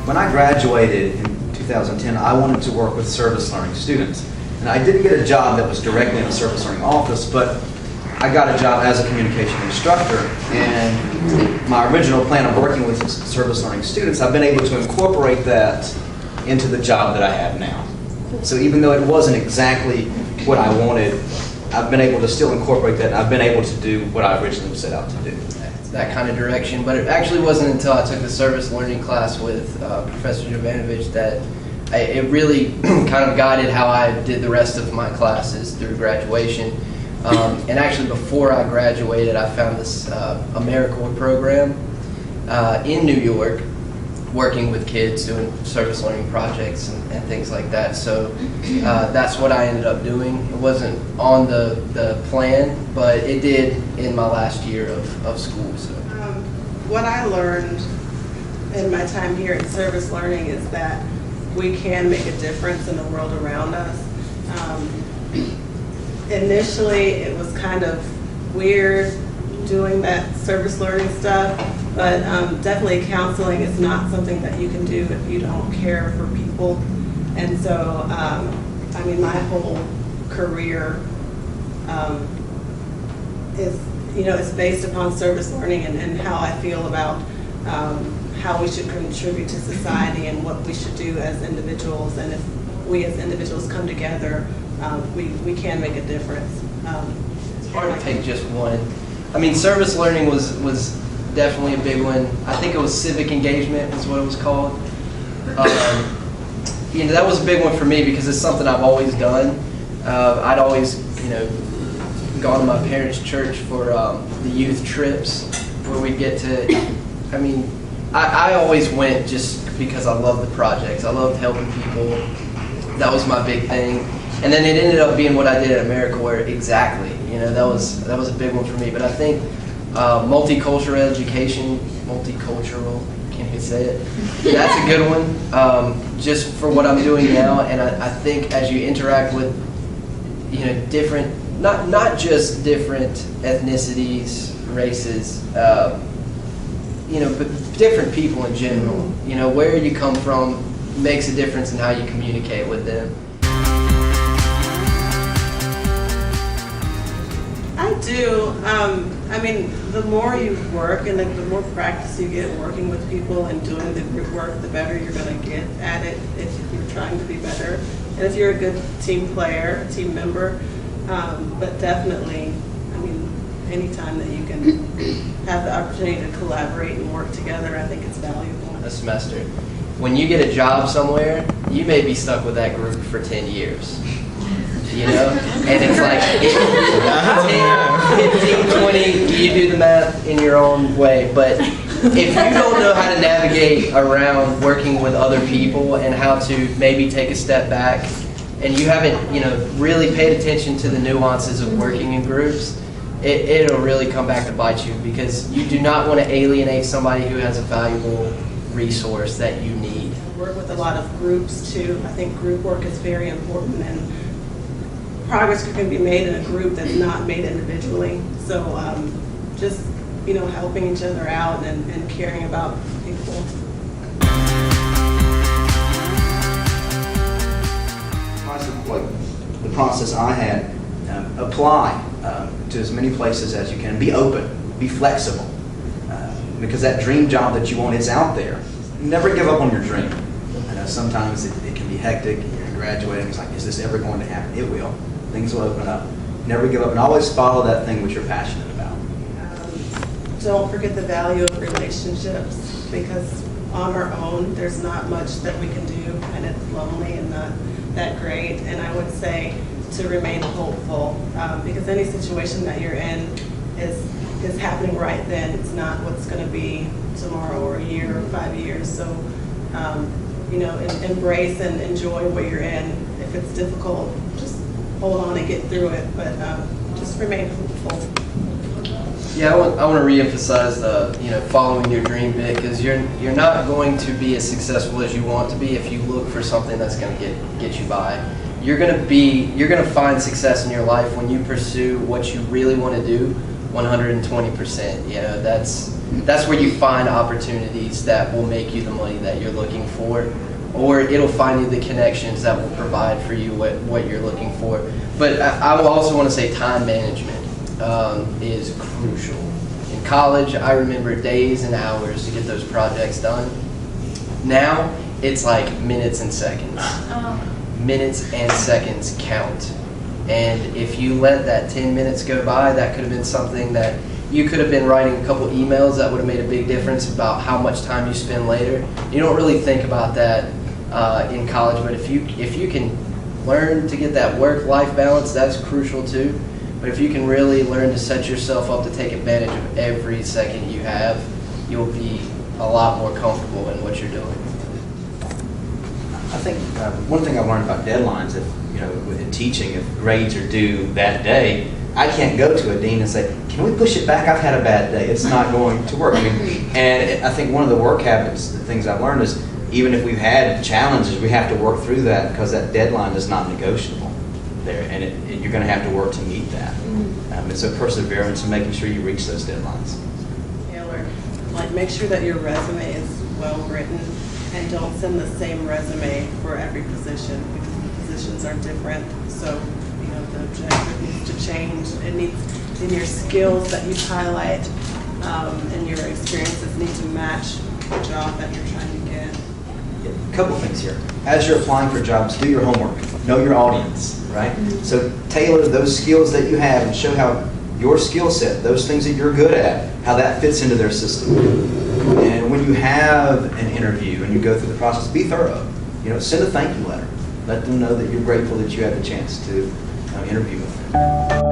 When I graduated in 2010, I wanted to work with service learning students. And I didn't get a job that was directly in a service learning office, but I got a job as a communication instructor. And my original plan of working with service learning students, I've been able to incorporate that into the job that I have now. So even though it wasn't exactly what I wanted, I've been able to still incorporate that, and I've been able to do what I originally set out to do. That kind of direction, but it actually wasn't until I took the service learning class with Professor Jovanovich that it really kind of guided how I did the rest of my classes through graduation. And actually before I graduated, I found this AmeriCorps program in New York, working with kids doing service learning projects and things like that. So that's what I ended up doing. It wasn't on the plan, but it did in my last year of school. So what I learned in my time here in service learning is that we can make a difference in the world around us. Initially, it was kind of weird doing that service learning stuff, but definitely counseling is not something that you can do if you don't care for people. And so, I mean, my whole career is based upon service learning and how I feel about how we should contribute to society and what we should do as individuals. And if we as individuals come together, we can make a difference. It's hard to take just one. I mean, service learning was definitely a big one. I think it was civic engagement is what it was called. That was a big one for me because it's something I've always done. I'd always, gone to my parents' church for the youth trips where we get to, I always went just because I loved the projects. I loved helping people. That was my big thing. And then it ended up being what I did at AmeriCorps exactly. That was a big one for me. But I think multicultural education, multicultural, can't even say it. That's a good one, just for what I'm doing now. And I think as you interact with, different, not just different ethnicities, races, but different people in general. Where you come from makes a difference in how you communicate with them. I do. The more you work and the more practice you get working with people and doing the group work, the better you're going to get at it if you're trying to be better. And if you're a good team player, team member, but definitely, anytime that you can have the opportunity to collaborate and work together, I think it's valuable. A semester. When you get a job somewhere, you may be stuck with that group for 10 years. And it's like 10, 15, 20, you do the math in your own way. But if you don't know how to navigate around working with other people and how to maybe take a step back, and you haven't, really paid attention to the nuances of working in groups, it'll really come back to bite you because you do not want to alienate somebody who has a valuable resource that you need. I work with a lot of groups too. I think group work is very important, and progress can be made in a group that's not made individually. So just helping each other out and caring about people. The process I had, apply to as many places as you can. Be open, be flexible, because that dream job that you want is out there. Never give up on your dream. I know sometimes it can be hectic. You're graduating. It's like, is this ever going to happen? It will. Things will open up. Never give up, and always follow that thing which you're passionate about. Don't forget the value of relationships, because on our own, there's not much that we can do, and it's lonely and not that great. And I would say to remain hopeful, because any situation that you're in is happening right then. It's not what's going to be tomorrow or a year or 5 years. So, embrace and enjoy where you're in. If it's difficult, just hold on and get through it, but just remain hopeful. Yeah, I want to reemphasize the following your dream bit, because you're not going to be as successful as you want to be if you look for something that's going to get you by. You're going to find success in your life when you pursue what you really want to do 120%. That's that's where you find opportunities that will make you the money that you're looking for, or it'll find you the connections that will provide for you what you're looking for. But I will also want to say time management is crucial. In college, I remember days and hours to get those projects done. Now, it's like minutes and seconds. Minutes and seconds count. And if you let that 10 minutes go by, that could have been something that you could have been writing a couple emails that would have made a big difference about how much time you spend later. You don't really think about that in college, but if you can learn to get that work-life balance, that's crucial too. But if you can really learn to set yourself up to take advantage of every second you have, you'll be a lot more comfortable in what you're doing. I think one thing I learned about deadlines, if in teaching, if grades are due that day, I can't go to a dean and say, "Can we push it back? I've had a bad day. It's not going to work." And I think one of the work habits, the things I've learned is, even if we've had challenges, we have to work through that because that deadline is not negotiable there, and you're going to have to work to meet that. It's a perseverance and making sure you reach those deadlines. Taylor, like make sure that your resume is well written, and don't send the same resume for every position because the positions are different. So the objective needs to change. It needs, in your skills that you highlight and your experiences need to match the job that you're trying to get. A couple things here. As you're applying for jobs, do your homework. Know your audience, right? So tailor those skills that you have and show how your skill set, those things that you're good at, how that fits into their system. And when you have an interview and you go through the process, be thorough. Send a thank you letter. Let them know that you're grateful that you had the chance to interview with them.